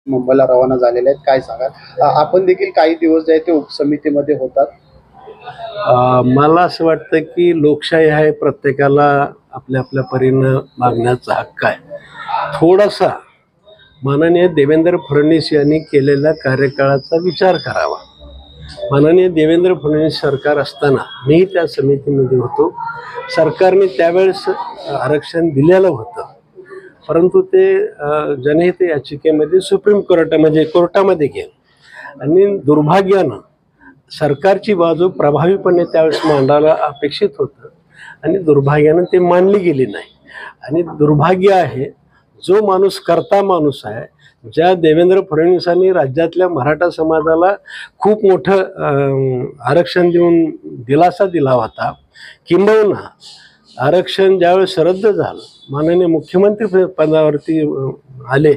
मुंबईला रवाना झालेले आहेत, काय सांगाल? आपण देखील काही दिवस जे आहे ते उपसमितीमध्ये होतात. मला असं वाटतं की लोकशाही आहे, प्रत्येकाला आपल्या आपल्या परीनं मागण्याचा हक्क आहे. थोडासा माननीय देवेंद्र फडणवीस यांनी केलेल्या कार्यकाळाचा विचार करावा. माननीय देवेंद्र फडणवीस सरकार असताना मी त्या समितीमध्ये होतो. सरकारने त्यावेळेस आरक्षण दिलेलं होतं, परंतु ते जनहित याचिकेमध्ये सुप्रीम कोर्टामध्ये गेलं आणि दुर्भाग्यानं सरकारची बाजू प्रभावीपणे त्यावेळेस मांडायला अपेक्षित होतं आणि दुर्भाग्यानं ते मानली गेली नाही. आणि दुर्भाग्य आहे, जो माणूस करता माणूस आहे, ज्या देवेंद्र फडणवीसांनी राज्यातल्या मराठा समाजाला खूप मोठं आरक्षण देऊन दिलासा दिला होता, किंबहुना आरक्षण ज्यावेळेस रद्द झालं, माननीय मुख्यमंत्री पदावरती आले,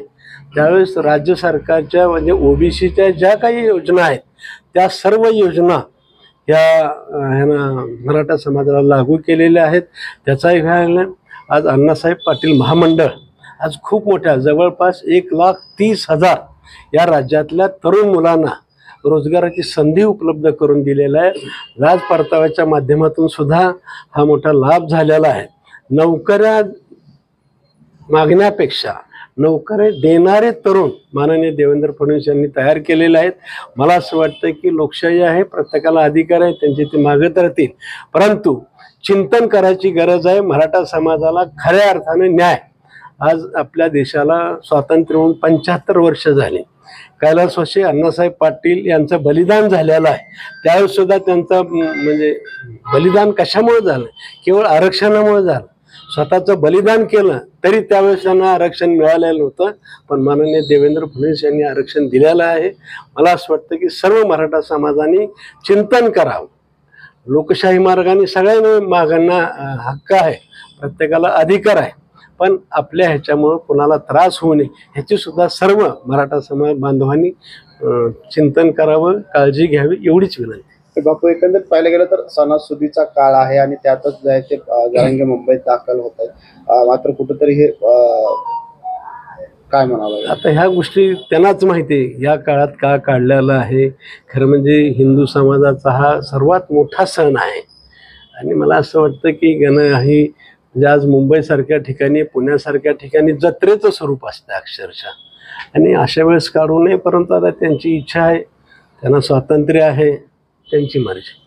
त्यावेळेस राज्य सरकारच्या म्हणजे ओबीसीच्या ज्या काही योजना आहेत त्या सर्व योजना ह्यानं मराठा समाजाला लागू केलेल्या आहेत. त्याचाही आज अण्णासाहेब पाटील महामंडळ आज खूप मोठ्या जवळपास 1,30,000 या राज्यातल्या तरुण मुलांना रोजगाराची संधी उपलब्ध करून दिलेला आहे. व्याज परताव्याच्या माध्यमातून सुद्धा हा मोठा लाभ झालेला आहे. नोकऱ्या मागण्यापेक्षा नोकऱ्या देणारे तरुण माननीय देवेंद्र फडणवीस यांनी तयार केलेले आहेत. मला असं वाटतं की लोकशाही आहे, प्रत्येकाला अधिकार आहे, त्यांची ते मागत राहतील, परंतु चिंतन करायची गरज आहे. मराठा समाजाला खऱ्या अर्थाने न्याय, आज आपल्या देशाला स्वातंत्र्य होऊन 75 वर्ष झाली. कैलासवासी अण्णासाहेब पाटील यांचं बलिदान झालेलं आहे. त्यावेळेस सुद्धा त्यांचं म्हणजे बलिदान कशामुळे झालं? केवळ आरक्षणामुळे झालं. स्वतःचं बलिदान केलं तरी त्यावेळेस त्यांना आरक्षण मिळालेलं नव्हतं, पण माननीय देवेंद्र फडणवीस यांनी आरक्षण दिलेलं आहे. मला असं वाटतं की सर्व मराठा समाजाने चिंतन करावं. लोकशाही मार्गाने सगळ्यांना मागांना हक्क आहे, प्रत्येकाला अधिकार आहे, पण आपल्या ह्याच्यामुळं कोणाला त्रास होऊ नये ह्याची सुद्धा सर्व मराठा समाज बांधवांनी चिंतन करावं, काळजी घ्यावी, एवढीच विनंती. बापू, एकंदरीत पाहिलं गेलं तर सणासुदीचा काळ आहे आणि त्यातच जे आहे ते जरांगे मुंबईत दाखल होत आहेत. मात्र कुठंतरी हे काय म्हणावं, आता ह्या गोष्टी त्यांनाच माहिती आहे या काळात का काढलेला आहे. खरं म्हणजे हिंदू समाजाचा हा सर्वात मोठा सण आहे आणि मला असं वाटतं की ही म्हणजे आज मुंबईसारख्या ठिकाणी, पुण्यासारख्या ठिकाणी जत्रेचं स्वरूप असतं अक्षरशः, आणि अशा वेळेस काढू नये. परंतु आता त्यांची इच्छा आहे, त्यांना स्वातंत्र्य आहे, त्यांची मर्जी.